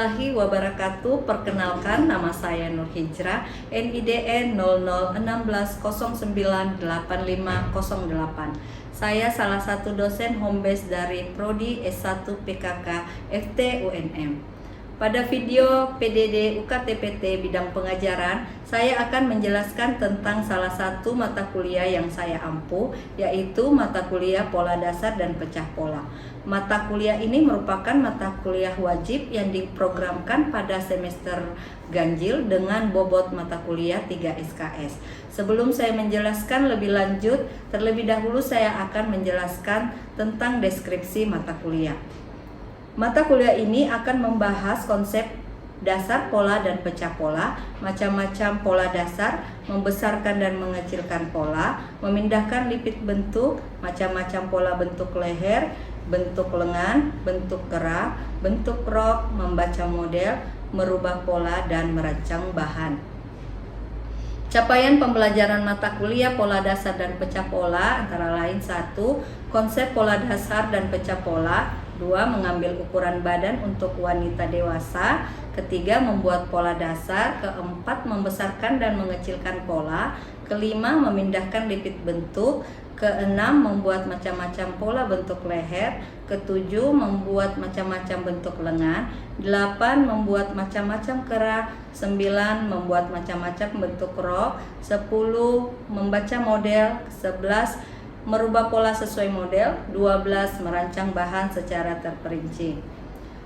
warahmatullahi wabarakatuh. Perkenalkan, nama saya Nur Hijrah, NIDN 0016098508. Saya salah satu dosen home base dari Prodi S1 PKK FT UNM. Pada video PDD UKT-PT bidang pengajaran, saya akan menjelaskan tentang salah satu mata kuliah yang saya ampu, yaitu mata kuliah Pola Dasar dan Pecah Pola. Mata kuliah ini merupakan mata kuliah wajib yang diprogramkan pada semester ganjil dengan bobot mata kuliah 3 SKS. Sebelum saya menjelaskan lebih lanjut, terlebih dahulu saya akan menjelaskan tentang deskripsi mata kuliah. Mata kuliah ini akan membahas konsep dasar pola dan pecah pola, macam-macam pola dasar, membesarkan dan mengecilkan pola, memindahkan lipid bentuk, macam-macam pola bentuk leher, bentuk lengan, bentuk kerah, bentuk rok, membaca model, merubah pola, dan merancang bahan. Capaian pembelajaran mata kuliah pola dasar dan pecah pola antara lain: 1. Konsep pola dasar dan pecah pola. 2. Mengambil ukuran badan untuk wanita dewasa. 3. Membuat pola dasar. 4. Membesarkan dan mengecilkan pola. 5. Memindahkan lipid bentuk. 6. Membuat macam-macam pola bentuk leher. 7. Membuat macam-macam bentuk lengan. 8. Membuat macam-macam kerah. 9. Membuat macam-macam bentuk rok. 10. Membaca model. 11. Merubah pola sesuai model. 12. Merancang bahan secara terperinci.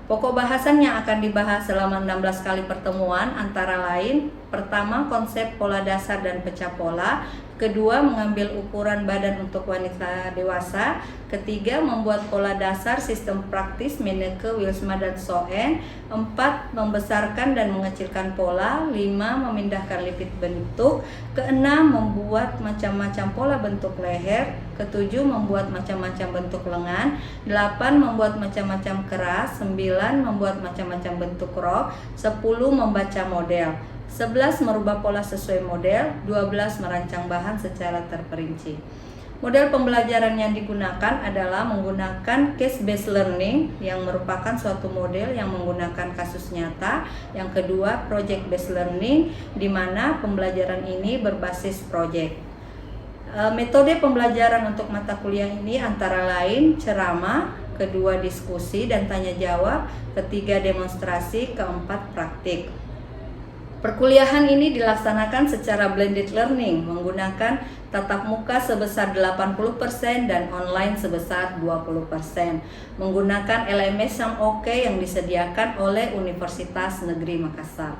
Pokok bahasan yang akan dibahas selama 16 kali pertemuan antara lain: pertama, konsep pola dasar dan pecah pola. Kedua, mengambil ukuran badan untuk wanita dewasa. Ketiga, membuat pola dasar sistem praktis Menneke, Wiersma, dan Schoen. 4. Membesarkan dan mengecilkan pola. 5. Memindahkan lipid bentuk. 6. Membuat macam-macam pola bentuk leher. 7. Membuat macam-macam bentuk lengan. 8. Membuat macam-macam kerah. 9. Membuat macam-macam bentuk rok. 10. Membaca model. 11. Merubah pola sesuai model. 12. Merancang bahan secara terperinci. Model pembelajaran yang digunakan adalah menggunakan case-based learning, yang merupakan suatu model yang menggunakan kasus nyata. Yang kedua, project-based learning, di mana pembelajaran ini berbasis project. Metode pembelajaran untuk mata kuliah ini antara lain ceramah, kedua diskusi dan tanya jawab, ketiga demonstrasi, keempat praktik. Perkuliahan ini dilaksanakan secara blended learning menggunakan tatap muka sebesar 80% dan online sebesar 20%, menggunakan LMS yang oke yang disediakan oleh Universitas Negeri Makassar.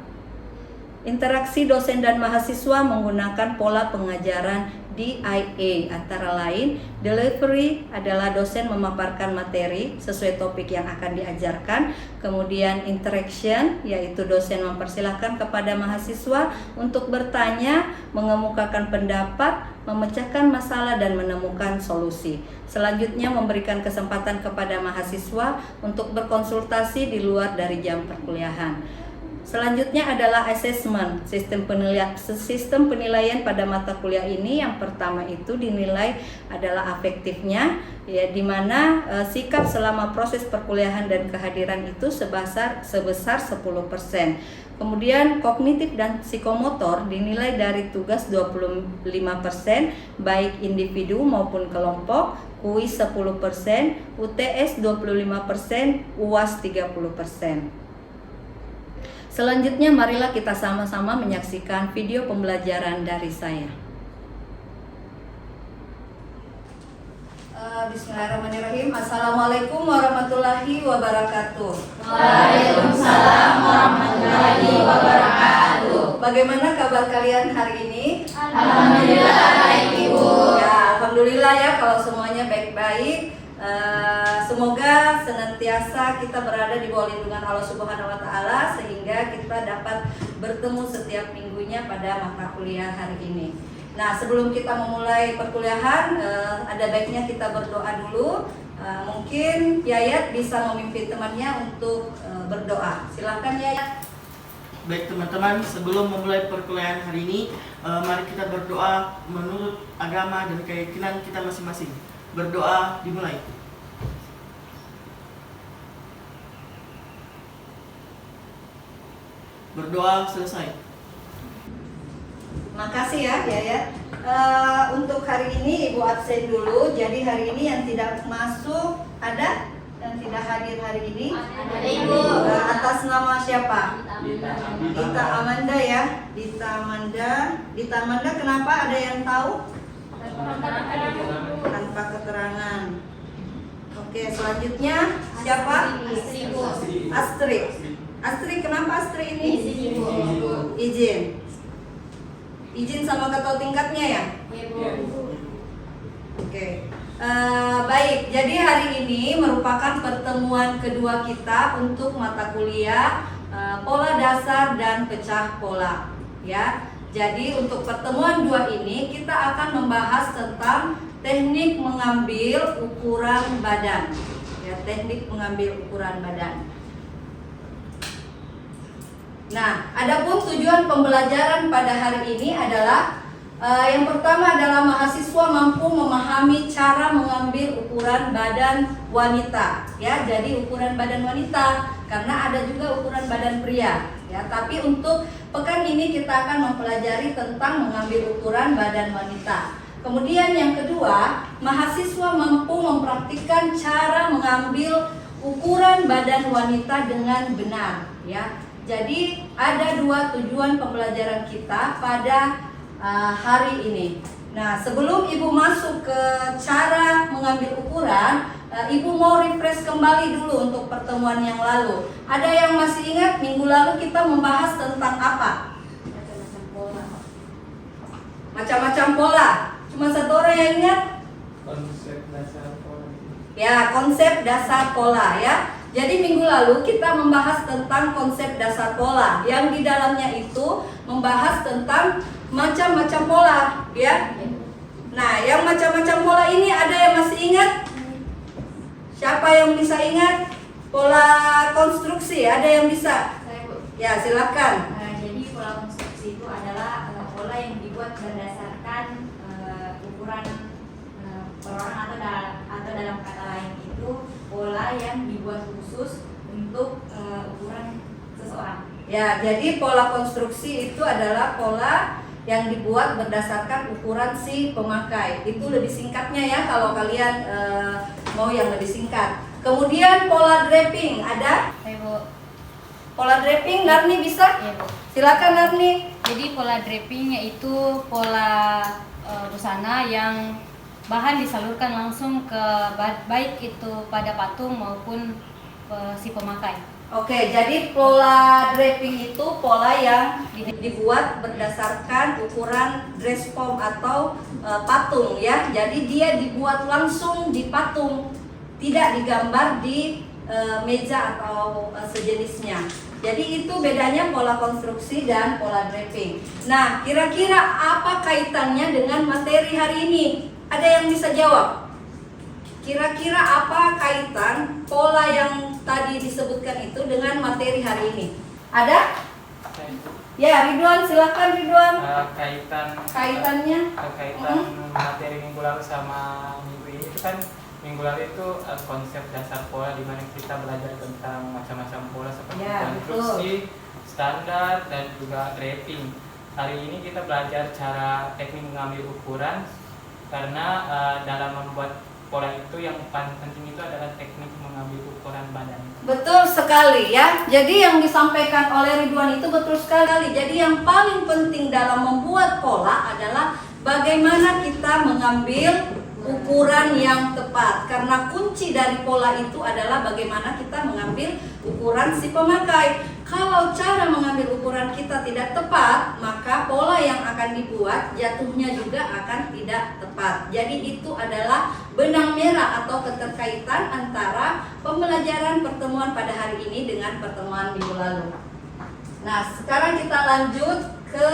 Interaksi dosen dan mahasiswa menggunakan pola pengajaran DIA, antara lain delivery adalah dosen memaparkan materi sesuai topik yang akan diajarkan. Kemudian interaction, yaitu dosen mempersilahkan kepada mahasiswa untuk bertanya, mengemukakan pendapat, memecahkan masalah, dan menemukan solusi. Selanjutnya memberikan kesempatan kepada mahasiswa untuk berkonsultasi di luar dari jam perkuliahan. Selanjutnya adalah assessment, sistem penilaian pada mata kuliah ini. Yang pertama itu dinilai adalah afektifnya, ya, di mana sikap selama proses perkuliahan dan kehadiran itu sebesar 10%. Kemudian kognitif dan psikomotor dinilai dari tugas 25%, baik individu maupun kelompok, kuis 10%, UTS 25%, UAS 30%. Selanjutnya marilah kita sama-sama menyaksikan video pembelajaran dari saya. Bismillahirrahmanirrahim. Assalamualaikum warahmatullahi wabarakatuh. Waalaikumsalam warahmatullahi wabarakatuh. Bagaimana kabar kalian hari ini? Alhamdulillah baik, Ibu. Ya, alhamdulillah ya kalau semuanya baik-baik. Semoga senantiasa kita berada di bawah lindungan Allah Subhanahu wa Ta'ala, sehingga kita dapat bertemu setiap minggunya pada mata kuliah hari ini. Nah, sebelum kita memulai perkuliahan, ada baiknya kita berdoa dulu. Mungkin Yayat bisa memimpin temannya untuk berdoa. Silakan Yayat. Baik teman-teman, sebelum memulai perkuliahan hari ini, mari kita berdoa menurut agama dan keyakinan kita masing-masing. Berdoa dimulai. Berdoa selesai. Makasih ya, untuk hari ini Ibu absen dulu. Jadi hari ini yang tidak masuk ada yang tidak hadir hari ini. Ada Ibu. Atas nama siapa? Dita Amanda ya. Dita Amanda kenapa, ada yang tahu? Tanpa keterangan. Oke, selanjutnya siapa? Astrid. Astrid kenapa Astrid ini? Izin sama ketua tingkatnya ya? Oke. Baik, jadi hari ini merupakan pertemuan kedua kita untuk mata kuliah pola dasar dan pecah pola ya. Jadi untuk pertemuan 2 ini kita akan membahas tentang teknik mengambil ukuran badan ya, teknik mengambil ukuran badan. Nah, adapun tujuan pembelajaran pada hari ini adalah yang pertama adalah mahasiswa mampu memahami cara mengambil ukuran badan wanita ya. Jadi ukuran badan wanita karena ada juga ukuran badan pria ya. Tapi untuk pekan ini kita akan mempelajari tentang mengambil ukuran badan wanita. Kemudian yang kedua, mahasiswa mampu mempraktikkan cara mengambil ukuran badan wanita dengan benar ya. Jadi ada 2 tujuan pembelajaran kita pada hari ini. Nah, sebelum Ibu masuk ke cara mengambil ukuran, Ibu mau refresh kembali dulu untuk pertemuan yang lalu. Ada yang masih ingat minggu lalu kita membahas tentang apa? Macam-macam pola. Cuma satu orang yang ingat? Konsep dasar pola. Ya, konsep dasar pola ya. Jadi minggu lalu kita membahas tentang konsep dasar pola yang di dalamnya itu membahas tentang macam-macam pola ya. Nah, yang macam-macam pola ini ada yang masih ingat? Siapa yang bisa ingat? Pola konstruksi, ada yang bisa? Ya, silakan. Jadi pola konstruksi itu adalah pola yang dibuat berdasarkan ukuran perorangan atau dalam kata lain itu pola yang dibuat khusus untuk ukuran seseorang. Ya, jadi pola konstruksi itu adalah pola yang dibuat berdasarkan ukuran si pemakai. Itu lebih singkatnya ya kalau kalian mau yang lebih singkat. Kemudian pola draping ada? Ibu. Pola draping, Narni bisa? Ya, Bu. Silakan Narni. Jadi pola draping yaitu pola busana yang bahan disalurkan langsung ke baik itu pada patung maupun si pemakai. Oke, jadi pola draping itu pola yang dibuat berdasarkan ukuran dress form atau patung ya. Jadi dia dibuat langsung di patung, tidak digambar di meja atau sejenisnya. Jadi itu bedanya pola konstruksi dan pola draping. Nah, kira-kira apa kaitannya dengan materi hari ini? Ada yang bisa jawab? Kira-kira apa kaitan pola yang tadi disebutkan itu dengan materi hari ini? Ada? Ya, Ridwan, silakan Ridwan. Kaitannya? Materi minggu lalu sama minggu ini itu kan minggu lalu itu konsep dasar pola di mana kita belajar tentang macam-macam pola seperti Ya, konstruksi, standar dan juga draping. Hari ini kita belajar cara teknik mengambil ukuran karena dalam membuat pola itu yang paling penting itu adalah teknik mengambil ukuran badan. Betul sekali ya. Jadi yang disampaikan oleh Ridwan itu betul sekali. Jadi yang paling penting dalam membuat pola adalah bagaimana kita mengambil ukuran yang tepat. Karena kunci dari pola itu adalah bagaimana kita mengambil ukuran si pemakai. Kalau cara mengambil ukuran kita tidak tepat, maka pola yang akan dibuat jatuhnya juga akan tidak tepat. Jadi itu adalah benang merah atau keterkaitan antara pembelajaran pertemuan pada hari ini dengan pertemuan minggu lalu. Nah, sekarang kita lanjut ke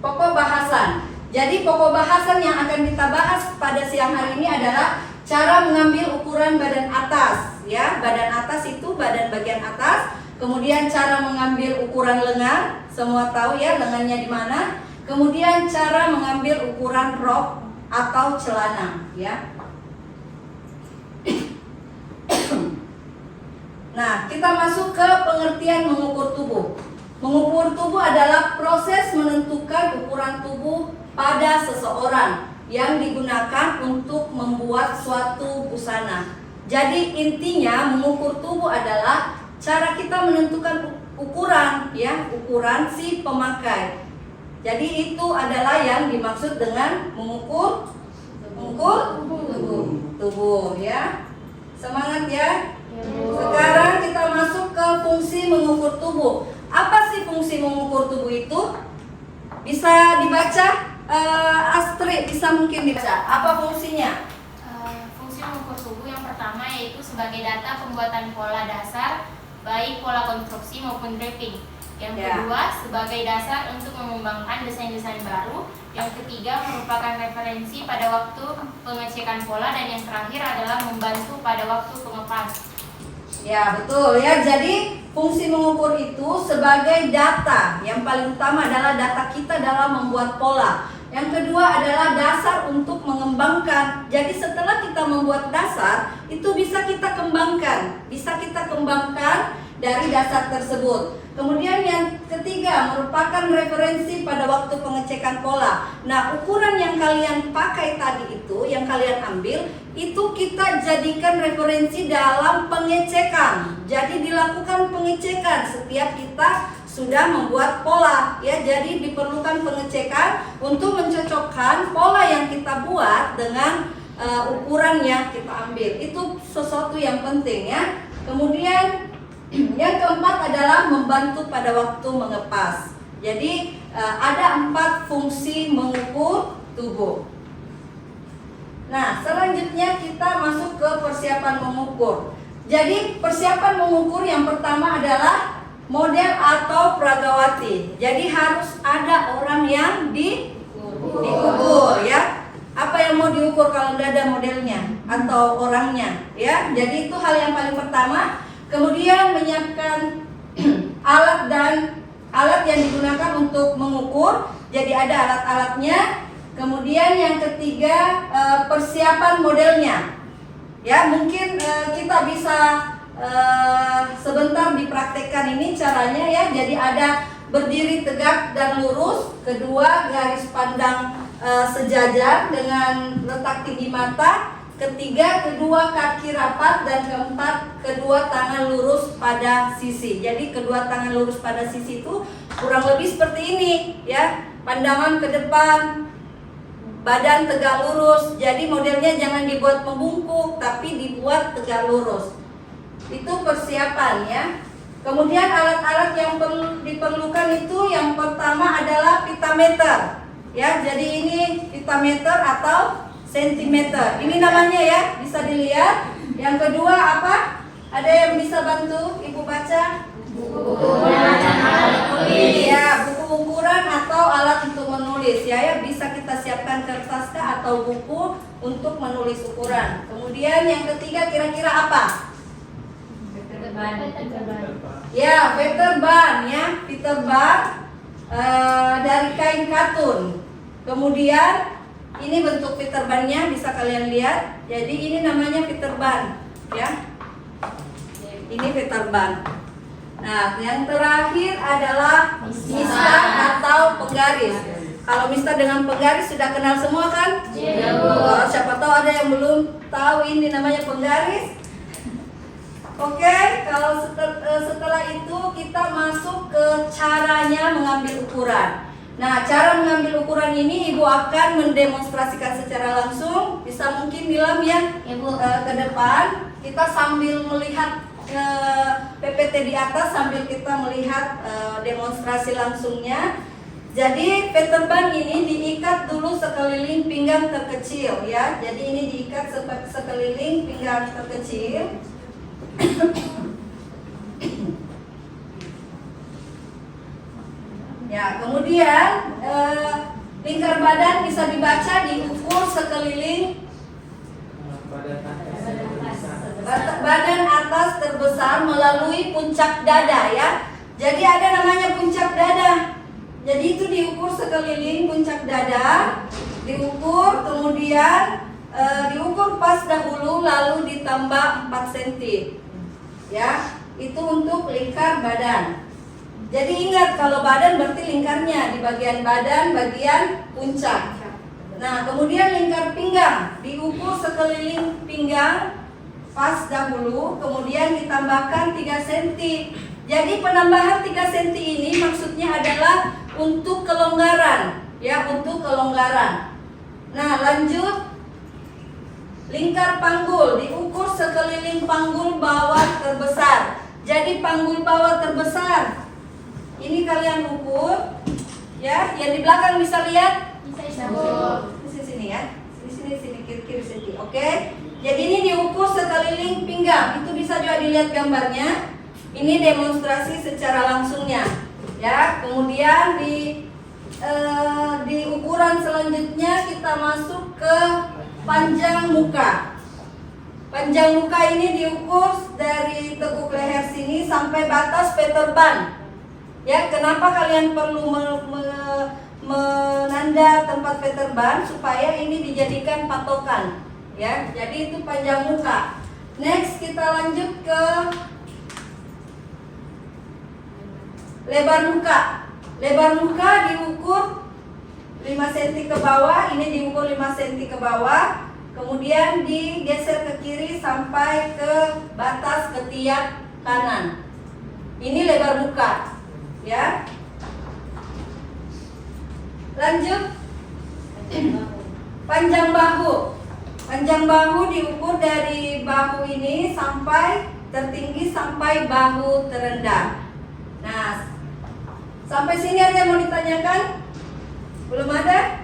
pokok bahasan. Jadi pokok bahasan yang akan kita bahas pada siang hari ini adalah cara mengambil ukuran badan atas. Ya, badan atas itu badan bagian atas. Kemudian cara mengambil ukuran lengan, semua tahu ya lengannya di mana. Kemudian cara mengambil ukuran rok atau celana, ya. Nah, kita masuk ke pengertian mengukur tubuh. Mengukur tubuh adalah proses menentukan ukuran tubuh pada seseorang yang digunakan untuk membuat suatu busana. Jadi intinya mengukur tubuh adalah cara kita menentukan ukuran, ya, ukuran si pemakai. Jadi itu adalah yang dimaksud dengan mengukur tubuh, ya. Semangat ya. Sekarang kita masuk ke fungsi mengukur tubuh. Apa sih fungsi mengukur tubuh itu? Bisa dibaca, Astrid bisa mungkin dibaca. Apa fungsinya? Fungsi mengukur tubuh yang pertama yaitu sebagai data pembuatan pola dasar, baik pola konstruksi maupun draping. Yang kedua, sebagai dasar untuk mengembangkan desain-desain baru. Yang ketiga, merupakan referensi pada waktu pengecekan pola. Dan yang terakhir adalah membantu pada waktu pengepas. Ya, betul ya. Jadi fungsi mengukur itu sebagai data. Yang paling utama adalah data kita dalam membuat pola. Yang kedua adalah dasar untuk mengembangkan. Jadi setelah kita membuat dasar, itu bisa kita kembangkan. Bisa kita kembangkan dari dasar tersebut. Kemudian yang ketiga merupakan referensi pada waktu pengecekan pola. Nah, ukuran yang kalian pakai tadi itu, yang kalian ambil, itu kita jadikan referensi dalam pengecekan. Jadi dilakukan pengecekan setiap kita sudah membuat pola, ya. Jadi diperlukan pengecekan untuk mencocokkan pola yang kita buat dengan ukuran yang kita ambil. Itu sesuatu yang penting, ya. Kemudian yang keempat adalah membantu pada waktu mengepas. Jadi ada 4 fungsi mengukur tubuh. Nah, selanjutnya kita masuk ke persiapan mengukur. Jadi persiapan mengukur yang pertama adalah model atau pragawati. Jadi harus ada orang yang diukur, ya. Apa yang mau diukur kalau tidak ada modelnya atau orangnya, ya. Jadi itu hal yang paling pertama. Kemudian menyiapkan alat yang digunakan untuk mengukur. Jadi ada alat-alatnya. Kemudian yang ketiga, persiapan modelnya. Ya, mungkin kita bisa sebentar dipraktekkan ini caranya, ya. Jadi ada berdiri tegak dan lurus. Kedua, garis pandang sejajar dengan letak tinggi mata. Ketiga, kedua kaki rapat. Dan keempat, kedua tangan lurus pada sisi. Jadi kedua tangan lurus pada sisi itu kurang lebih seperti ini, ya. Pandangan ke depan, badan tegak lurus. Jadi modelnya jangan dibuat membungkuk, tapi dibuat tegak lurus. Itu persiapan, ya. Kemudian alat-alat yang diperlukan itu yang pertama adalah pita meter, ya. Jadi ini pita meter atau sentimeter. Ini namanya, ya, bisa dilihat. Yang kedua apa? Ada yang bisa bantu Ibu baca? Ya, buku ukuran atau alat untuk menulis, ya. Bisa kita siapkan kertas atau buku untuk menulis ukuran. Kemudian yang ketiga kira-kira apa? Ya, Peterban, ya. Peterban dari kain katun. Kemudian ini bentuk Peterbannya bisa kalian lihat. Jadi ini namanya Peterban, ya. Ini Peterban. Nah, yang terakhir adalah mistar atau penggaris. Kalau mistar dengan penggaris sudah kenal semua, kan? Oh, siapa tahu ada yang belum tahu ini namanya penggaris. Oke, kalau setelah itu kita masuk ke caranya mengambil ukuran. Nah, cara mengambil ukuran ini Ibu akan mendemonstrasikan secara langsung. Bisa mungkin Nilam, ya, Ibu ke depan. Kita sambil melihat PPT di atas, sambil kita melihat demonstrasi langsungnya. Jadi Peterban ini diikat dulu sekeliling pinggang terkecil, ya. Jadi ini diikat sekeliling pinggang terkecil. Ya, kemudian lingkar badan bisa dibaca diukur sekeliling badan atas terbesar melalui puncak dada, ya. Jadi ada namanya puncak dada. Jadi itu diukur sekeliling puncak dada, diukur, kemudian diukur pas dahulu lalu ditambah 4 cm. Ya. itu untuk lingkar badan. Jadi ingat kalau badan berarti lingkarnya di bagian badan, bagian puncak. Nah, kemudian lingkar pinggang diukur sekeliling pinggang pas dahulu, kemudian ditambahkan 3 cm. Jadi penambahan 3 cm ini maksudnya adalah untuk kelonggaran, ya, untuk kelonggaran. Nah, lanjut. Lingkar panggul diukur sekeliling panggul bawah terbesar. Jadi panggul bawah terbesar ini kalian ukur, ya. Yang di belakang bisa lihat? Bisa. Sini ya. Sini kiri sini. Oke. Jadi ini diukur sekeliling pinggang. Itu bisa juga dilihat gambarnya. Ini demonstrasi secara langsungnya, ya. Kemudian di ukuran selanjutnya kita masuk ke panjang muka. Panjang muka ini diukur dari teguk leher sini sampai batas veterban. Ya, kenapa kalian perlu menanda tempat veterban? Supaya ini dijadikan patokan, ya. Jadi itu panjang muka. Next kita lanjut ke lebar muka. Lebar muka diukur 5 cm ke bawah, ini diukur 5 cm ke bawah. Kemudian digeser ke kiri sampai ke batas ketiak kanan. Ini lebar muka, ya. Lanjut. Panjang bahu. Panjang bahu diukur dari bahu ini sampai tertinggi sampai bahu terendah. Nah, sampai sini ada yang mau ditanyakan? Belum ada?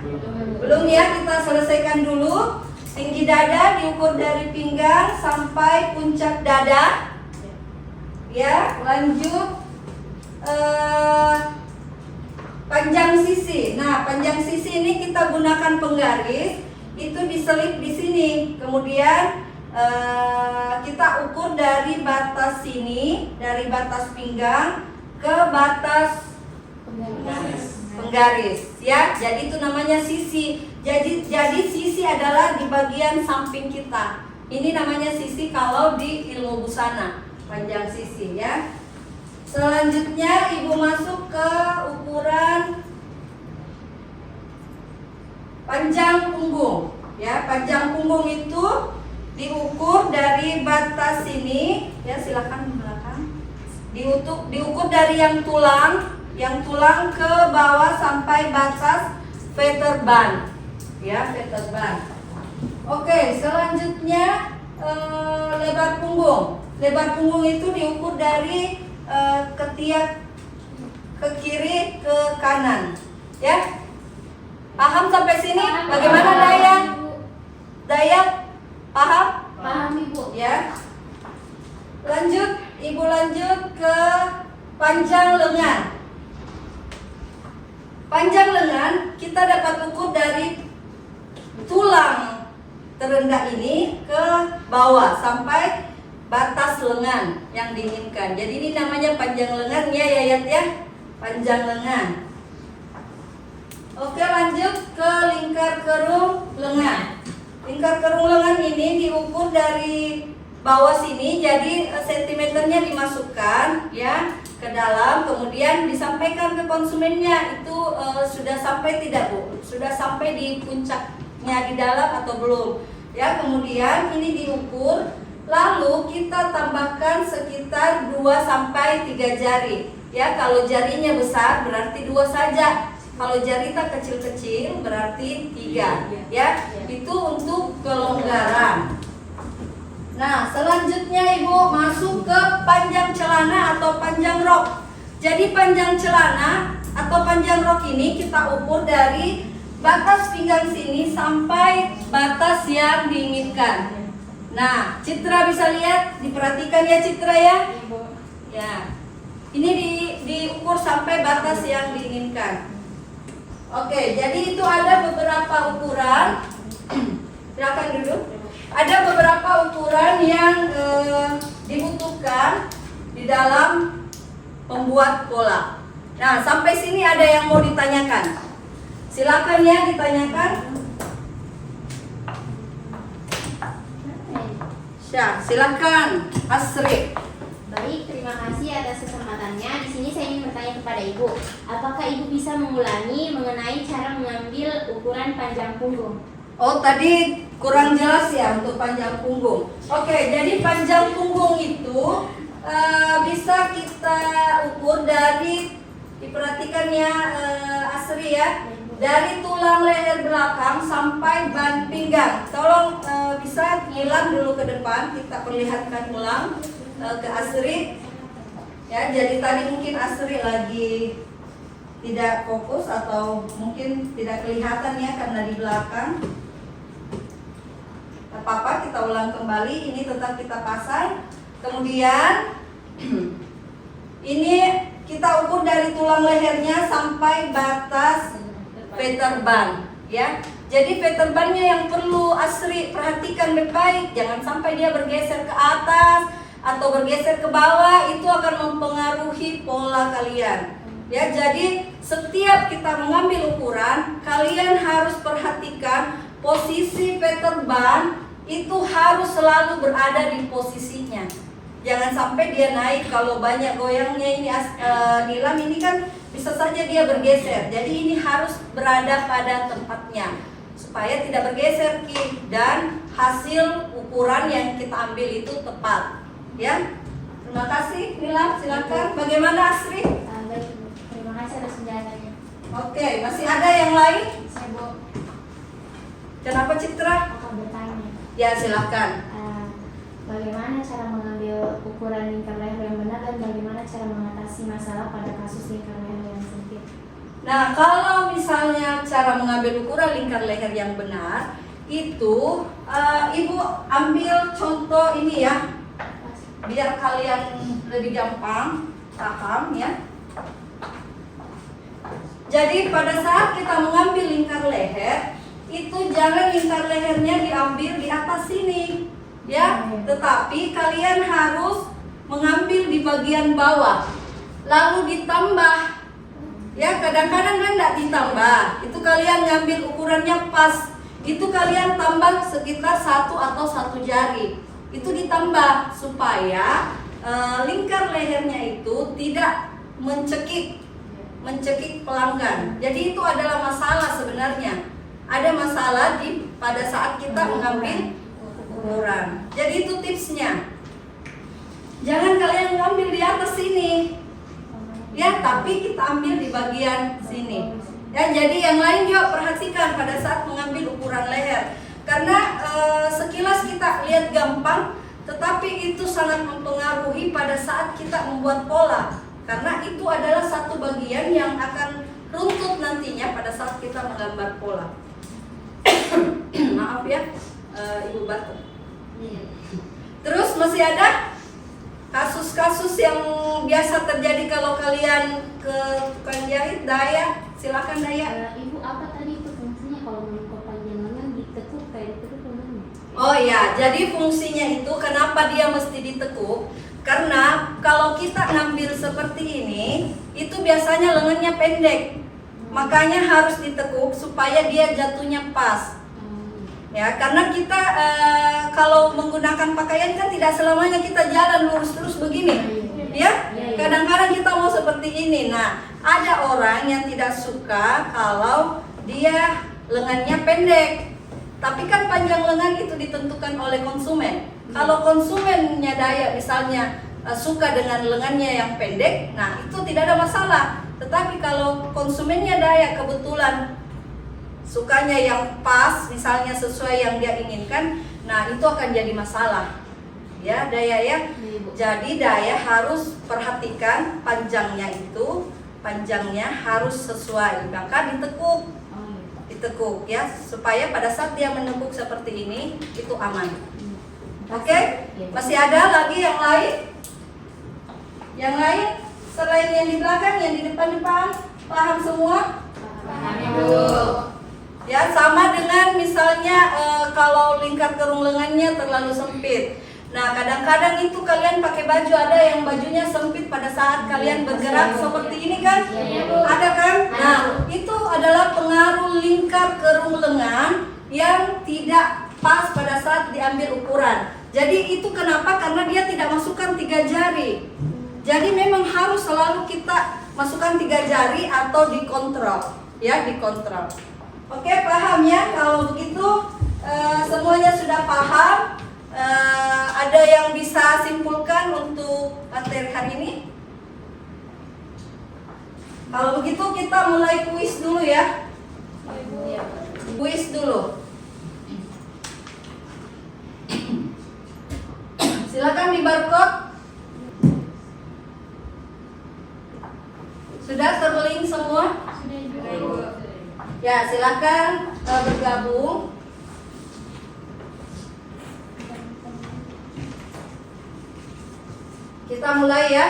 Belum ya, kita selesaikan dulu. Tinggi dada diukur dari pinggang sampai puncak dada. Ya, lanjut. Panjang sisi. Nah, panjang sisi ini kita gunakan penggaris. Itu diselip di sini. Kemudian kita ukur dari batas sini, dari batas pinggang ke batas penggaris, ya. Jadi itu namanya sisi. Jadi sisi adalah di bagian samping kita. Ini namanya sisi kalau di ilmu busana, panjang sisi, ya. Selanjutnya ibu masuk ke ukuran panjang punggung, ya. Panjang punggung itu diukur dari batas sini, ya, silakan belakang. Diukur dari yang tulang ke bawah sampai batas veterban, ya, veterban. Oke, selanjutnya lebar punggung. Lebar punggung itu diukur dari ketiak ke kiri ke kanan, ya. Paham sampai sini? Bagaimana Dayat? Dayat, paham? Paham Ibu. Ya. Lanjut, ibu lanjut ke panjang lengan. Panjang lengan kita dapat ukur dari tulang terendah ini ke bawah sampai batas lengan yang diinginkan. Jadi ini namanya panjang lengan, ya Yayat, ya. Panjang lengan. Oke, lanjut ke lingkar kerung lengan. Lingkar kerung lengan ini diukur dari bawah sini, jadi sentimeternya dimasukkan, ya, ke dalam, kemudian disampaikan ke konsumennya. Itu sudah sampai tidak, Bu? Sudah sampai di puncaknya di dalam atau belum? Ya, kemudian ini diukur, lalu kita tambahkan sekitar 2 sampai 3 jari. Ya, kalau jarinya besar berarti 2 saja. Kalau jari tak kecil-kecil berarti 3, ya. Itu untuk kelonggaran. Nah, selanjutnya Ibu masuk ke panjang celana atau panjang rok. Jadi panjang celana atau panjang rok ini kita ukur dari batas pinggang sini sampai batas yang diinginkan. Nah, Citra bisa lihat, diperhatikan ya Citra, ya. Ya. Ini diukur sampai batas yang diinginkan. Oke, jadi itu ada beberapa ukuran. Silakan duduk. Ada beberapa ukuran yang dibutuhkan di dalam membuat pola. Nah, sampai sini ada yang mau ditanyakan? Silakan ya, ditanyakan. Silakan, Asri. Baik, terima kasih atas kesempatannya. Di sini saya ingin bertanya kepada Ibu, apakah Ibu bisa mengulangi mengenai cara mengambil ukuran panjang punggung? Oh, tadi kurang jelas ya untuk panjang punggung. Oke, jadi panjang punggung itu bisa kita ukur dari, diperhatikan ya Asri ya, dari tulang leher belakang sampai ban pinggang. Tolong bisa ngilang dulu ke depan, kita perlihatkan ulang ke Asri. Ya, jadi tadi mungkin Asri lagi tidak fokus atau mungkin tidak kelihatan ya karena di belakang. Tak apa-apa, kita ulang kembali. Ini tetap kita pasang. Kemudian ini kita ukur dari tulang lehernya sampai batas veterband ya. Jadi veterbandnya yang perlu Asri perhatikan baik-baik, jangan sampai dia bergeser ke atas atau bergeser ke bawah, itu akan mempengaruhi pola kalian. Ya, jadi setiap kita mengambil ukuran, kalian harus perhatikan posisi veterband itu harus selalu berada di posisinya. Jangan sampai dia naik, kalau banyak goyangnya ini nilam ini kan bisa saja dia bergeser. Jadi ini harus berada pada tempatnya supaya tidak bergeser Ki, dan hasil ukuran yang kita ambil itu tepat. Ya. Terima kasih Nilam, silakan. Bagaimana Asri? Baik, terima kasih atas penjelasannya. Oke, masih ada yang lain? Saya Bu Kenapa Citra? akan bertanya. Ya, silakan. Bagaimana cara mengambil ukuran lingkar leher yang benar dan bagaimana cara mengatasi masalah pada kasus lingkar leher yang sempit? Nah, kalau misalnya cara mengambil ukuran lingkar leher yang benar, itu Ibu ambil contoh ini ya, biar kalian lebih gampang paham ya. Jadi pada saat kita mengambil lingkar leher, itu jangan lingkar lehernya diambil di atas sini ya, tetapi kalian harus mengambil di bagian bawah, lalu ditambah ya. Kadang-kadang kan tidak ditambah, itu kalian ngambil ukurannya pas, itu kalian tambah sekitar 1 atau 1 jari, itu ditambah supaya lingkar lehernya itu tidak mencekik pelanggan. Jadi itu adalah masalah sebenarnya, ada masalah pada saat kita mengambil ukuran. Jadi itu tipsnya. Jangan kalian ngambil di atas sini ya, tapi kita ambil di bagian sini ya. Jadi yang lain juga perhatikan pada saat mengambil ukuran leher, karena sekilas kita lihat gampang, tetapi itu sangat mempengaruhi pada saat kita membuat pola, karena itu adalah satu bagian yang akan runtuh nantinya pada saat kita menggambar pola. Maaf ya, Ibu batuk. Terus masih ada kasus-kasus yang biasa terjadi kalau kalian ke tukang jahit. Daya, silakan Daya. Ibu, apa tadi itu fungsinya kalau melingkar panjang lengan ditekuk kayak ditekuk lengannya? Oh ya, jadi fungsinya itu kenapa dia mesti ditekuk? Karena kalau kita ngambil seperti ini, itu biasanya lengannya pendek, makanya harus ditekuk supaya dia jatuhnya pas. Ya, karena kita kalau menggunakan pakaian kan tidak selamanya kita jalan lurus terus begini, ya. Kadang-kadang kita mau seperti ini. Nah, ada orang yang tidak suka kalau dia lengannya pendek. Tapi kan panjang lengan itu ditentukan oleh konsumen. Kalau konsumennya Daya misalnya suka dengan lengannya yang pendek, nah itu tidak ada masalah. Tetapi kalau konsumennya Daya kebetulan sukanya yang pas, misalnya sesuai yang dia inginkan, nah itu akan jadi masalah. Ya, Daya ya. Jadi Daya harus perhatikan panjangnya itu, panjangnya harus sesuai, maka ditekuk. Ditekuk ya, supaya pada saat dia menekuk seperti ini itu aman. Oke? Masih ada lagi yang lain? Yang lain selain yang di belakang, yang di depan-depan, paham semua? Paham Ibu. Ya, sama dengan misalnya kalau lingkar kerung lengannya terlalu sempit. Nah, kadang-kadang itu kalian pakai baju, ada yang bajunya sempit pada saat kalian bergerak seperti ini kan? Ada kan? Nah, itu adalah pengaruh lingkar kerung lengan yang tidak pas pada saat diambil ukuran. Jadi itu kenapa? Karena dia tidak masukkan 3 jari. Jadi memang harus selalu kita masukkan 3 jari atau dikontrol, ya, dikontrol. Oke, paham ya? Kalau begitu semuanya sudah paham. Ada yang bisa simpulkan untuk materi hari ini? Kalau begitu kita mulai kuis dulu ya. Kuis dulu. Silakan di barcode. Sudah terlink semua? Ya, silakan bergabung. Kita mulai ya.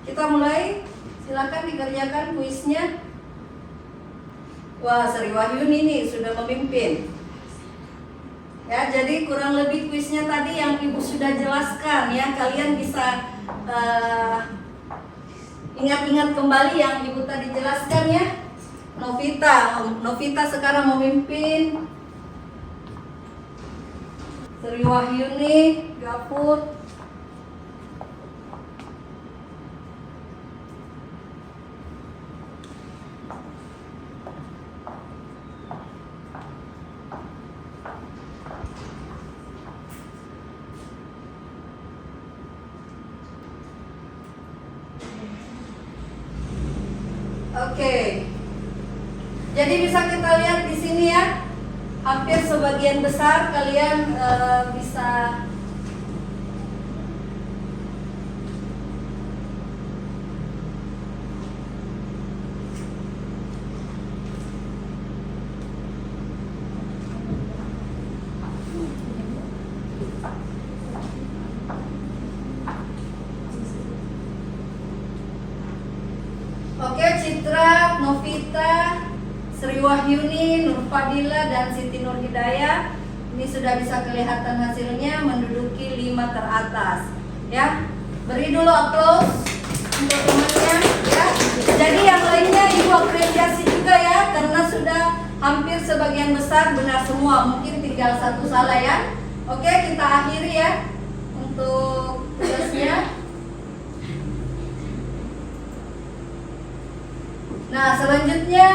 Kita mulai. Silakan dikerjakan kuisnya. Wah, Sri Wahyuni nih sudah memimpin. Ya, jadi kurang lebih kuisnya tadi yang Ibu sudah jelaskan ya. Kalian bisa ingat-ingat kembali yang Ibu tadi jelaskan ya. Novita sekarang memimpin. Sri Wahyuni, Gapur. Oke. Jadi bisa kita lihat di sini ya. Hampir sebagian besar kalian bisa Oke, Citra, Novita, Sri Wahyuni, Nur Fadila, dan Siti Nur Hidayah. Ini sudah bisa kelihatan hasilnya menduduki 5 teratas. Ya, beri dulu aplaus untuk temannya. Ya, jadi yang lainnya Ibu apresiasi juga ya, karena sudah hampir sebagian besar benar semua. Mungkin tinggal 1 salah ya. Oke, kita akhiri ya untuk tugasnya. Nah, selanjutnya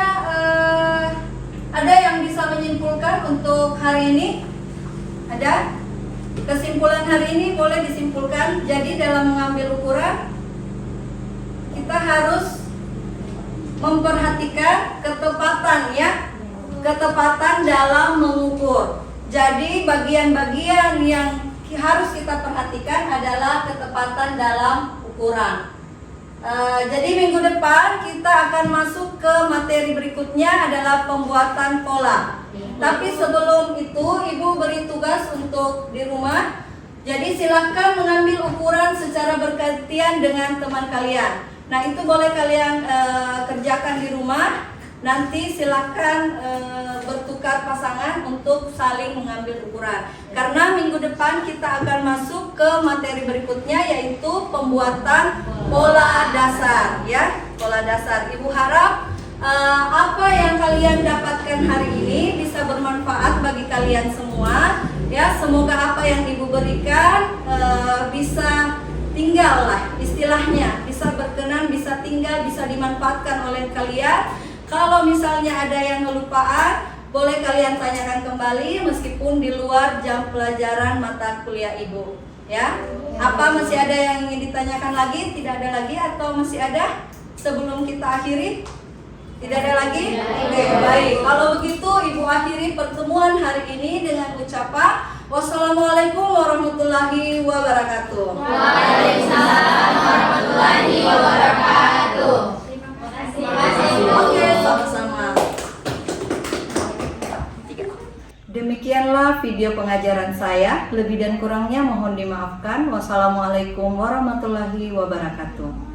ada yang bisa menyimpulkan untuk hari ini? Ada? Kesimpulan hari ini boleh disimpulkan. Jadi dalam mengambil ukuran kita harus memperhatikan ketepatan ya. Ketepatan dalam mengukur. Jadi bagian-bagian yang harus kita perhatikan adalah ketepatan dalam ukuran. Jadi minggu depan kita akan masuk ke materi berikutnya adalah pembuatan pola. Tapi sebelum itu Ibu beri tugas untuk di rumah. Jadi silakan mengambil ukuran secara bergantian dengan teman kalian. Nah, itu boleh kalian kerjakan di rumah. Nanti silakan bertukar pasangan untuk saling mengambil ukuran. Karena minggu depan kita akan masuk ke materi berikutnya yaitu pembuatan pola dasar ya, pola dasar. Ibu harap apa yang kalian dapatkan hari ini bisa bermanfaat bagi kalian semua ya. Semoga apa yang Ibu berikan bisa tinggal lah istilahnya, bisa berkenan, bisa tinggal, bisa dimanfaatkan oleh kalian. Kalau misalnya ada yang kelupaan, boleh kalian tanyakan kembali meskipun di luar jam pelajaran mata kuliah Ibu ya. Apa masih ada yang ingin ditanyakan lagi? Tidak ada lagi atau masih ada sebelum kita akhiri? Tidak ada lagi? Oke, baik. Kalau begitu Ibu akhiri pertemuan hari ini dengan ucapan wassalamualaikum warahmatullahi wabarakatuh. Waalaikumsalam warahmatullahi wabarakatuh. Terima kasih. Oke, sama-sama. Demikianlah video pengajaran saya. Lebih dan kurangnya mohon dimaafkan. Wassalamualaikum warahmatullahi wabarakatuh.